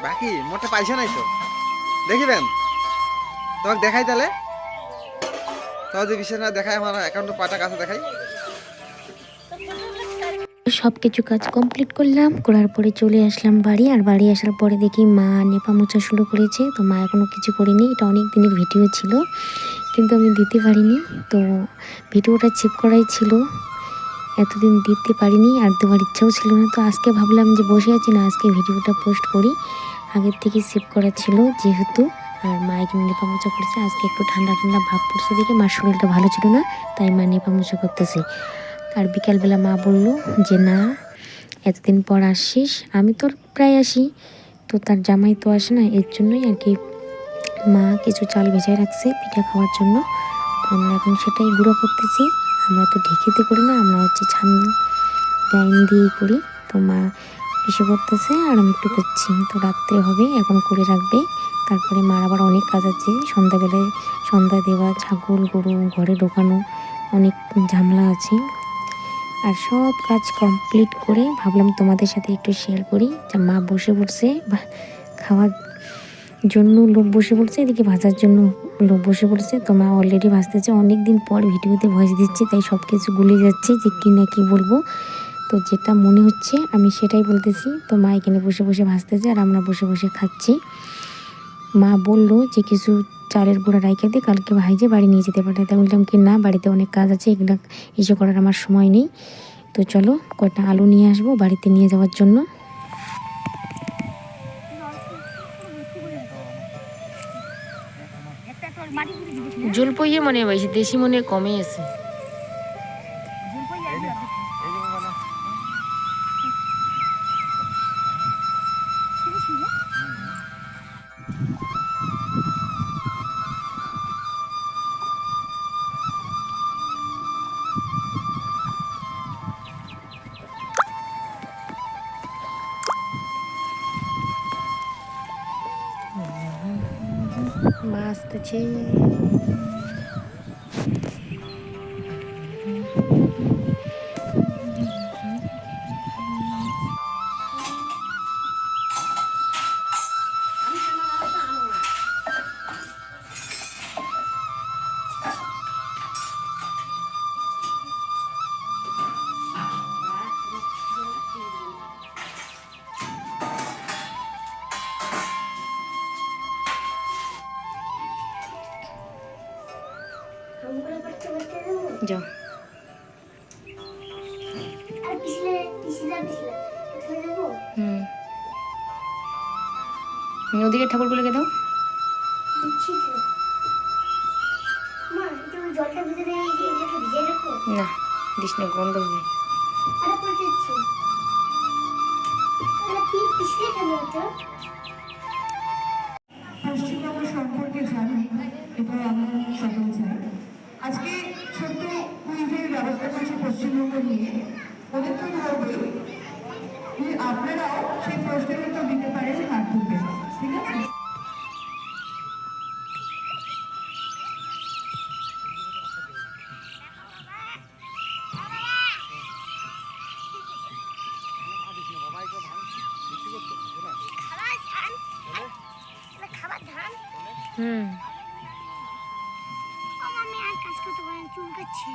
বাকি মোটে পয়সা নাই তো দেখিবেন তোমাকে দেখাই তাহলে তো যদি বিশেষ না দেখায় আমার অ্যাকাউন্টে 5 টাকা আছে দেখাই সব কিছু কাজ কমপ্লিট করলাম করার পরে চলে আসলাম বাড়ি আর বাড়ি আসার পরে দেখি মা নেপা মোছা শুরু করেছে তো মা এখনও কিছু করেনি এটা অনেক দিনের ভিডিও ছিল কিন্তু আমি দিতে পারিনি তো ভিডিওটা চেক করাই ছিল এতদিন দিতে পারিনি আর দেওয়ার ইচ্ছাও ছিল না তো আজকে ভাবলাম যে বসে আছি না আজকে ভিডিওটা পোস্ট করি আগের থেকে সেভ করা ছিল যেহেতু আর মা এখানে নেপা মোছা করছে আজকে একটু ঠান্ডা ঠান্ডা ভাব পড়ছে দেখে মার শরীরটা ভালো ছিল না তাই মা নেপা মোছা করতেছে আর বিকালবেলা মা বলল যে না এতদিন পর আসছিস আমি তো প্রায় আসি তো তার জামাই তো আসে না এর জন্যই আর কি মা কিছু চাল ভেজায় রাখছে পিঠা খাওয়ার জন্য তো আমরা এখন সেটাই গুঁড়ো করতেছি আমরা তো ঢেকিতে করি না আমরা হচ্ছে ছান গ্রাইন্ড দিয়ে করি তো মা এসে করতেছে আর আমি একটু করছি তো রাত্রে হবে এখন করে রাখবে তারপরে মার আবার অনেক কাজ আছে সন্ধ্যাবেলায় সন্ধ্যা দেওয়া ছাগল গরু ঘরে ঢোকানো অনেক ঝামেলা আছে আর সব কাজ কমপ্লিট করে ভাবলাম তোমাদের সাথে একটু শেয়ার করি যে মা বসে পড়ছে খাওয়ার জন্য লোক বসে পড়ছে এদিকে ভাজার জন্য লোক বসে পড়ছে তো মা অলরেডি ভাজতেছে অনেক দিন পর ভিডিওতে ভয়েস দিচ্ছি তাই সব কিছু গুলে যাচ্ছে যে কী না কী বলবো তো যেটা মনে হচ্ছে আমি সেটাই বলতেছি তো মা এখানে বসে বসে ভাজতেছে আর আমরা বসে বসে খাচ্ছি মা বললো যে কিছু চালের গুঁড়া রাইখে দিয়ে কালকে ভাইজে বাড়ি নিয়ে যেতে পারে তাই বললাম কি না বাড়িতে অনেক কাজ আছে এগুলো এসে করার আমার সময় নেই তো চলো কটা আলু নিয়ে আসবো বাড়িতে নিয়ে যাওয়ার জন্য জলপইয়ে মনে হয় দেশি মনে কমে আছে মাছ আসতেছে যাও। হুম, ওদিকে ঠাকুরগুলোকে দাও। না দিস না, গন্ধ হবে। পশ্চিমবঙ্গ সম্পর্কে জানি, এটা আমরা সকলে চাই। আজকে ছোট্ট কুইজের ব্যবস্থা করেছে পশ্চিমবঙ্গ নিয়ে। ওদের তো ধরবে, আপনারাও সেই প্রশ্নের উত্তর দিতে পারেন হাত তুলবে, ঠিক আছে? হুম, আমি আর কাজ করতে পারি চুলকাচ্ছে